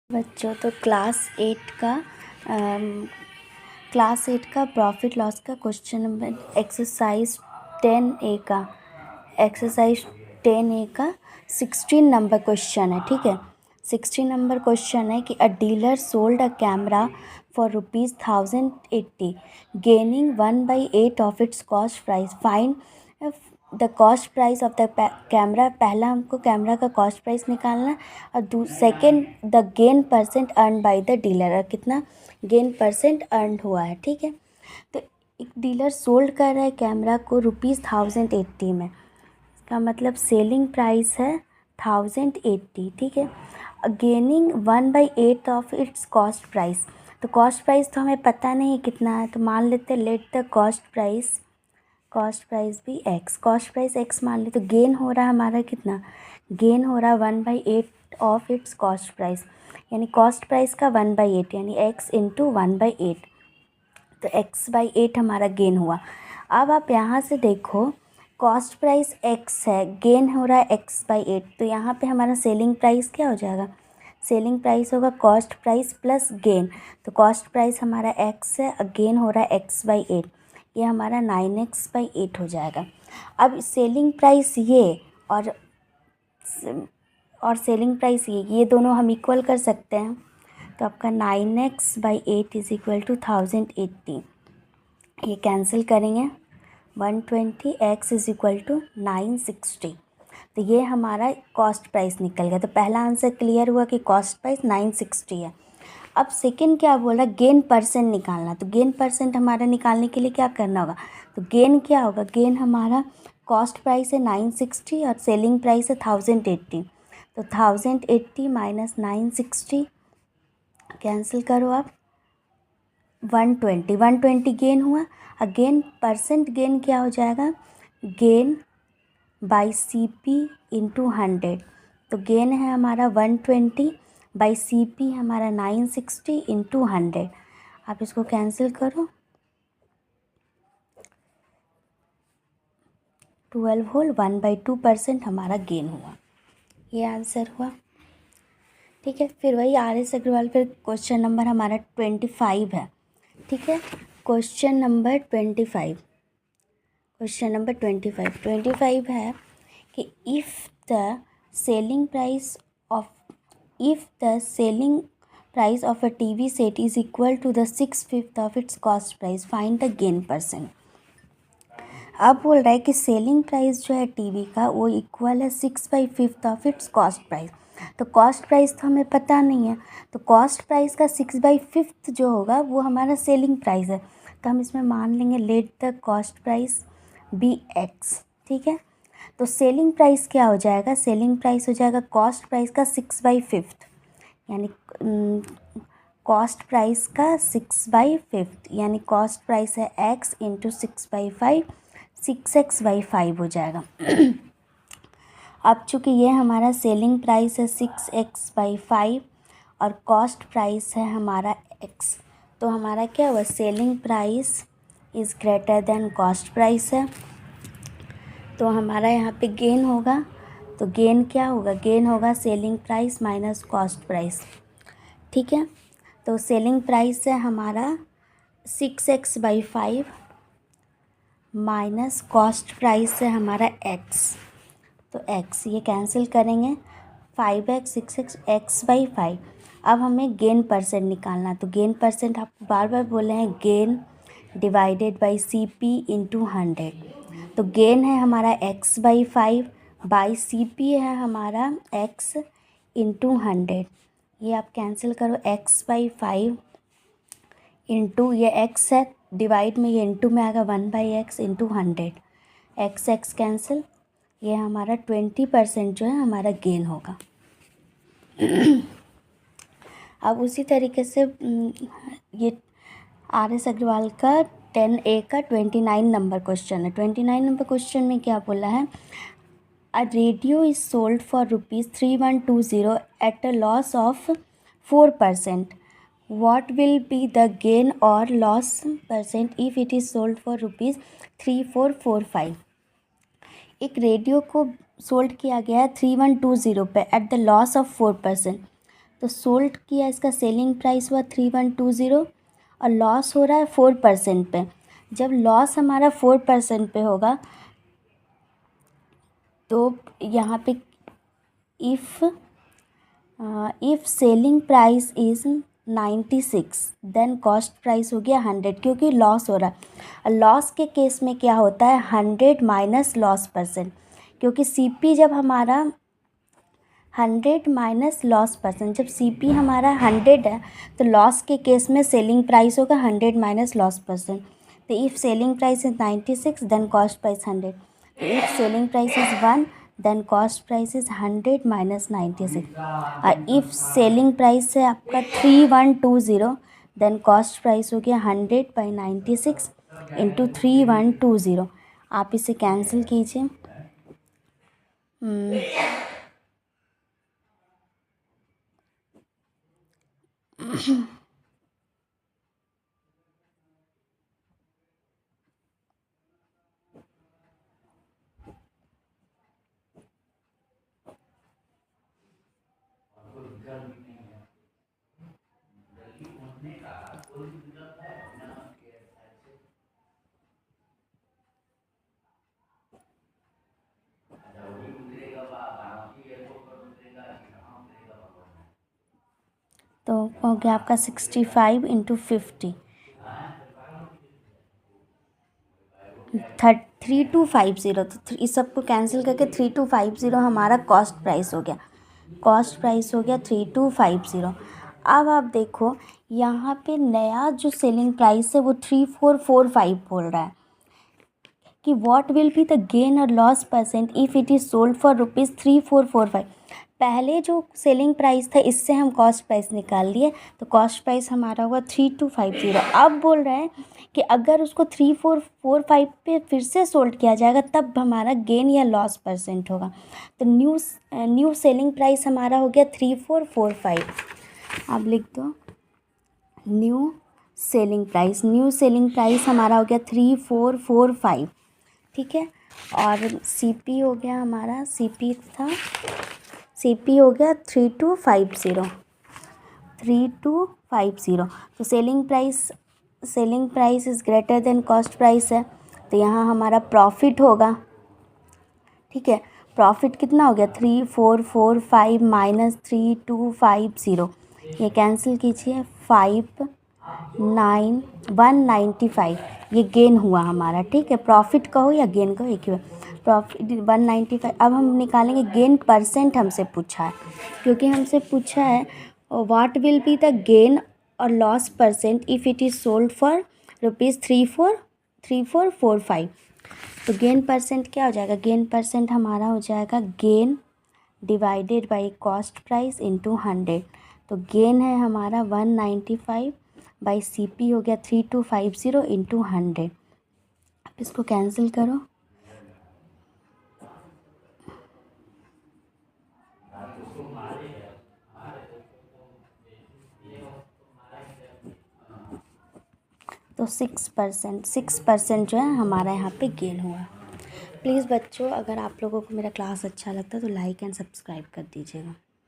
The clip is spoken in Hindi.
बच्चों तो क्लास 8 का प्रॉफिट लॉस का क्वेश्चन नंबर एक्सरसाइज 10A का 16 नंबर क्वेश्चन है। ठीक है, 16 नंबर क्वेश्चन है कि अ dealer sold a camera for ₹1080 gaining 1/8 of its cost price. Find the cost price of the camera. पहला हमको कैमरा का कॉस्ट प्राइस निकालना है और second the gain percent earn by the dealer, और कितना गेन परसेंट अर्न हुआ है। ठीक है, तो एक डीलर सोल्ड कर रहा है कैमरा को ₹1080 में, इसका मतलब सेलिंग प्राइस है 1080। ठीक है, gaining 1/8 of its cost price. तो कॉस्ट प्राइस तो हमें पता नहीं कितना है, तो मान लेते लेट द कॉस्ट प्राइस भी एक्स, कॉस्ट प्राइस एक्स मान ले। तो गेन हो रहा है हमारा कितना, गेन हो रहा है 1/8 ऑफ इट्स कॉस्ट प्राइस, यानी कॉस्ट प्राइस का 1/8 यानी एक्स इंटू 1/8, तो x/8 हमारा गेन हुआ। अब आप यहाँ से देखो कॉस्ट प्राइस x है, गेन हो रहा है x/8, तो यहाँ पे हमारा सेलिंग प्राइस क्या हो जाएगा, सेलिंग प्राइस होगा कॉस्ट प्राइस प्लस गेन। तो कॉस्ट प्राइस हमारा x है, गेन हो रहा है x/8, ये हमारा 9x/8 हो जाएगा। अब सेलिंग प्राइस ये और सेलिंग प्राइस ये दोनों हम इक्वल कर सकते हैं, तो आपका 9x/8 इज इक्वल टू 1080, ये कैंसिल करेंगे 120, x इज इक्वल टू 960, तो ये हमारा कॉस्ट प्राइस निकल गया। तो पहला आंसर क्लियर हुआ कि कॉस्ट प्राइस 960 है। अब सेकंड क्या बोला, गेन परसेंट निकालना। तो गेन परसेंट हमारा निकालने के लिए क्या करना होगा, तो गेन क्या होगा, गेन हमारा कॉस्ट प्राइस है 960 और सेलिंग प्राइस है 1080, तो 1080 माइनस 960 कैंसिल करो आप, 120 गेन हुआ। अगेन परसेंट गेन क्या हो जाएगा, गेन बाई CP इंटू 100, तो गेन है हमारा 120 बाई CP हमारा 960 इंटू 100। आप इसको कैंसिल करो, 12 होल 1/2% हमारा गेन हुआ, ये आंसर हुआ। ठीक है, फिर वही RS अग्रवाल, फिर क्वेश्चन नंबर हमारा 25 है। ठीक है, क्वेश्चन नंबर 25 है कि if the selling price of a TV set is equal to the 6/5 of its cost price, find the gain percent. अब बोल रहा है कि सेलिंग प्राइस जो है टीवी का वो इक्वल है 6/5 ऑफ इट्स कॉस्ट प्राइस। तो कॉस्ट प्राइस तो हमें पता नहीं है, तो कॉस्ट प्राइस का 6/5 जो होगा वो हमारा सेलिंग प्राइस है, तो हम इसमें मान लेंगे let the cost price be X. ठीक है, तो सेलिंग प्राइस क्या हो जाएगा, सेलिंग प्राइस हो जाएगा कॉस्ट प्राइस का 6/5, यानी कॉस्ट प्राइस का 6/5, यानी कॉस्ट प्राइस है x इंटू 6/5, 6x/5 हो जाएगा। अब चूँकि ये हमारा सेलिंग प्राइस है 6x/5 और कॉस्ट प्राइस है हमारा x, तो हमारा क्या हुआ, selling price is greater than cost price है, तो हमारा यहाँ पे गेन होगा। तो गेन क्या होगा, गेन होगा selling price minus cost price. ठीक है, तो सेलिंग प्राइस है हमारा 6x/5 माइनस कॉस्ट प्राइस है हमारा x, तो x ये कैंसिल करेंगे, 5x 6x x/5। अब हमें गेन परसेंट निकालना, तो गेन परसेंट आपको बार बार बोले हैं, gain divided by CP into 100, तो गेन है हमारा x/5 बाई CP है हमारा x इंटू 100, ये आप कैंसिल करो, x/5 इंटू ये x है, डिवाइड में ये इंटू में आएगा 1/x इंटू 100, x कैंसिल, ये हमारा 20% जो है हमारा गेन होगा। अब उसी तरीके से ये RS अग्रवाल का 10A का 29 नंबर क्वेश्चन है। 29 नंबर क्वेश्चन में क्या बोला है, a radio is sold for ₹3120 at a loss of 4%, what will be the gain or loss percent if it is sold for ₹3445। एक रेडियो को सोल्ड किया गया है 3120 पे एट द लॉस ऑफ 4%, तो सोल्ड किया, इसका सेलिंग प्राइस हुआ 3120 और लॉस हो रहा है 4% पे। जब लॉस हमारा 4% पे होगा तो यहाँ पे if selling price is 96 then cost price हो गया 100, क्योंकि लॉस हो रहा है। लॉस के केस में क्या होता है 100 माइनस लॉस परसेंट, क्योंकि सीपी जब हमारा 100 माइनस लॉस परसेंट, जब सीपी हमारा 100 है तो लॉस के केस में सेलिंग प्राइस होगा 100 माइनस लॉस परसेंट। तो if selling price is 96 then cost price 100। तो if selling price is 1 then cost price is 100 minus 96। और इफ़ सेलिंग प्राइस है आपका 3120 देन कॉस्ट प्राइस हो गया 100 बाई 96 इंटू 3120। आप इसे कैंसिल कीजिए। तो हो गया आपका 65 इंटू 50 3250। तो इस सबको कैंसिल करके 3250 हमारा कॉस्ट प्राइस हो गया। कॉस्ट प्राइस हो गया 3250। अब आप देखो यहाँ पे नया जो सेलिंग प्राइस है वो 3445 बोल रहा है कि what will be the gain और loss percent if it is sold for ₹3445। पहले जो सेलिंग प्राइस था इससे हम कॉस्ट प्राइस निकाल लिए, तो कॉस्ट प्राइस हमारा हुआ 3250। अब बोल रहे हैं कि अगर उसको 3445 पे फिर से सोल्ड किया जाएगा तब हमारा गेन या लॉस परसेंट होगा। तो न्यू सेलिंग प्राइस हमारा हो गया 3445। आप लिख दो न्यू सेलिंग प्राइस हमारा हो गया 3445, ठीक है। और सीपी हो गया हमारा, सीपी हो गया 3250। तो selling price is greater than cost price है, तो यहाँ हमारा प्रॉफिट होगा, ठीक है। प्रॉफिट कितना हो गया 3445 माइनस 3250, ये कैंसिल कीजिए 195 ये गेन हुआ हमारा, ठीक है। प्रॉफिट कहो या गेन कहो एक ही प्रॉफिट 195। अब हम निकालेंगे गेन परसेंट, हमसे पूछा है, क्योंकि हमसे पूछा है what will be the gain और loss percent if it is sold for ₹3445। तो गेन परसेंट क्या हो जाएगा, गेन परसेंट हमारा हो जाएगा gain divided by cost price into 100। तो गेन है हमारा 195 बाई सीपी हो गया 3250 इंटू 100। आप इसको कैंसिल करो। तो 6% जो है हमारा यहाँ पे गेन हुआ। प्लीज़ बच्चों, अगर आप लोगों को मेरा क्लास अच्छा लगता है तो लाइक एंड सब्सक्राइब कर दीजिएगा।